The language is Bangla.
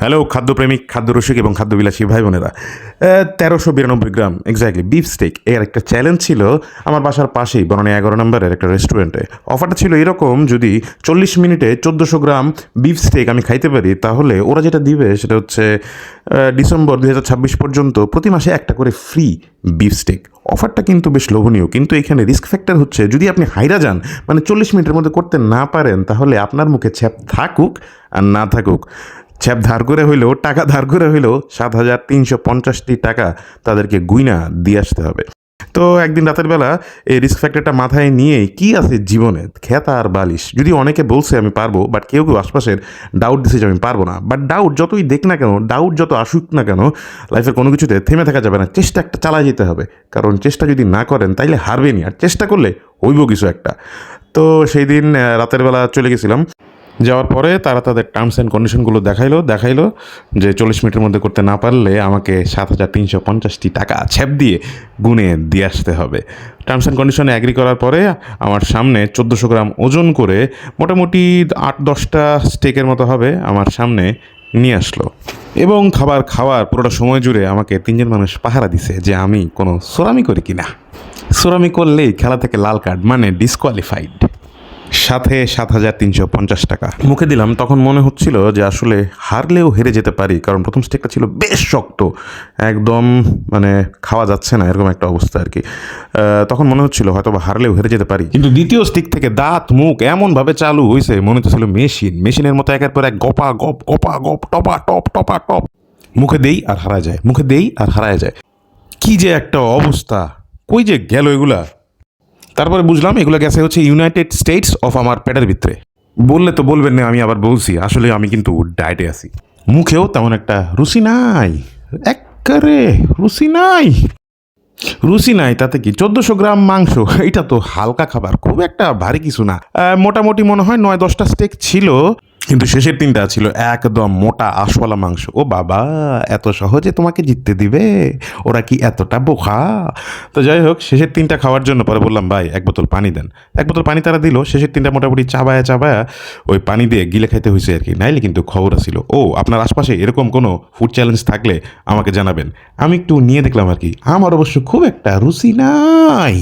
হ্যালো খাদ্যপ্রেমিক, খাদ্যরসিক এবং খাদ্যবিলাসী ভাই বোনেরা, 1392 গ্রাম এক্স্যাক্টলি বিফ স্টেক এর একটা চ্যালেঞ্জ ছিল আমার বাসার পাশেই বনানী 11 নম্বরের একটা রেস্টুরেন্টে। অফারটা ছিল এরকম, যদি 40 মিনিটে 1400 গ্রাম বিফ স্টেক আমি খাইতে পারি তাহলে ওরা যেটা দিবে সেটা হচ্ছে ডিসেম্বর 2026 পর্যন্ত প্রতি মাসে একটা করে ফ্রি বিফ স্টেক। অফারটা কিন্তু বেশ লোভনীয়, কিন্তু এখানে রিস্ক ফ্যাক্টর হচ্ছে যদি আপনি হাইরা যান, মানে 40 মিনিটের মধ্যে করতে না পারেন, তাহলে আপনার মুখে ছ্যাপ থাকুক আর না থাকুক, ছ্যাপ ধার করে হইলেও, টাকা ধার করে হইলেও 7,350 টাকা তাদেরকে গুইনা দিয়ে আসতে হবে। তো একদিন রাতের বেলা এই রিস্ক ফ্যাক্টরটা মাথায় নিয়েই কি আছে জীবনে, খেতা আর বালিশ। যদি অনেকে বলছে আমি পারবো, বাট কেউ কেউ আশপাশের ডাউট দিছে যে আমি পারবো না। বাট ডাউট যতই দেখ না কেন, ডাউট যত আসুক না কেন, লাইফের কোনো কিছুতে থেমে থাকা যাবে না, চেষ্টা একটা চালা যেতে হবে। কারণ চেষ্টা যদি না করেন তাইলে হারবেনই, আর চেষ্টা করলে হইব কিছু একটা। তো সেই দিন রাতের বেলা চলে গেছিলাম। যাওয়ার পরে তারা তাদের টার্মস অ্যান্ড কন্ডিশনগুলো দেখাইলো যে 40 মিনিটের মধ্যে করতে না পারলে আমাকে 7,350 টাকা ছ্যাপ দিয়ে গুনে দিয়ে আসতে হবে। টার্মস অ্যান্ড কন্ডিশনে অ্যাগ্রি করার পরে আমার সামনে 1400 গ্রাম ওজন করে মোটামুটি 8-10টা স্টেকের মতো হবে আমার সামনে নিয়ে আসলো, এবং খাওয়ার পুরোটা সময় জুড়ে আমাকে 3জন মানুষ পাহারা দিছে যে আমি কোনো সোরামি করি কিনা। সোরামি করলেই খেলা থেকে লাল কার্ড, মানে ডিসকোয়ালিফাইড। সাথে 7,350 টাকা মুখে দিলাম। তখন মনে হচ্ছিল যে আসলে হারলেও হেরে যেতে পারি, কারণ প্রথম স্টেকটা ছিল বেশ শক্ত, একদম মানে খাওয়া যাচ্ছে না, এরকম একটা অবস্থা আর কি। তখন মনে হচ্ছিল হয়তো বা হারলেও হেরে যেতে পারি, কিন্তু দ্বিতীয় স্টিক থেকে দাঁত মুখ এমনভাবে চালু হয়েছে মনে হচ্ছিল মেশিনের মতো একের পর এক গপা গপ টপা টপ মুখে দেই আর হারায় যায়, মুখে দেই আর হারায় যায়। কি যে একটা অবস্থা, কই যে গেল এগুলা। তারপরে বুঝলাম এগুলো গেছে হচ্ছে ইউনাইটেড স্টেটস অফ আমার পেটের ভিতরে। বললে তো বলবেন না, আমি আবার বলছি আসলে আমি কিন্তু ডায়েটে আছি। মুখেও তেমন একটা রুচি নাই, একবারে রুচি নাই। তাতে কি 1400 গ্রাম মাংস, এটা তো হালকা খাবার, খুব একটা ভারী কিছু না। মোটামুটি মনে হয় 9-10টা স্টেক ছিল, কিন্তু শেষের 3টা ছিল একদম মোটা আঁশওয়ালা মাংস। ও বাবা, এত সহজে তোমাকে জিততে দিবে? ওরা কি এতটা বোকা? তো যাই হোক, শেষের 3টা খাওয়ার জন্য পরে বললাম ভাই 1 বোতল পানি দেন। 1 বোতল পানি তারা দিল। শেষের 3টা মোটামুটি চাবায়া ওই পানি দিয়ে গিলে খাইতে হয়েছে আর কি, নাইলে কিন্তু খবর ছিল। ও, আপনার আশপাশে এরকম কোনো ফুড চ্যালেঞ্জ থাকলে আমাকে জানাবেন। আমি একটু নিয়ে দেখলাম আর কি, আমার অবশ্য খুব একটা রুচি নাই।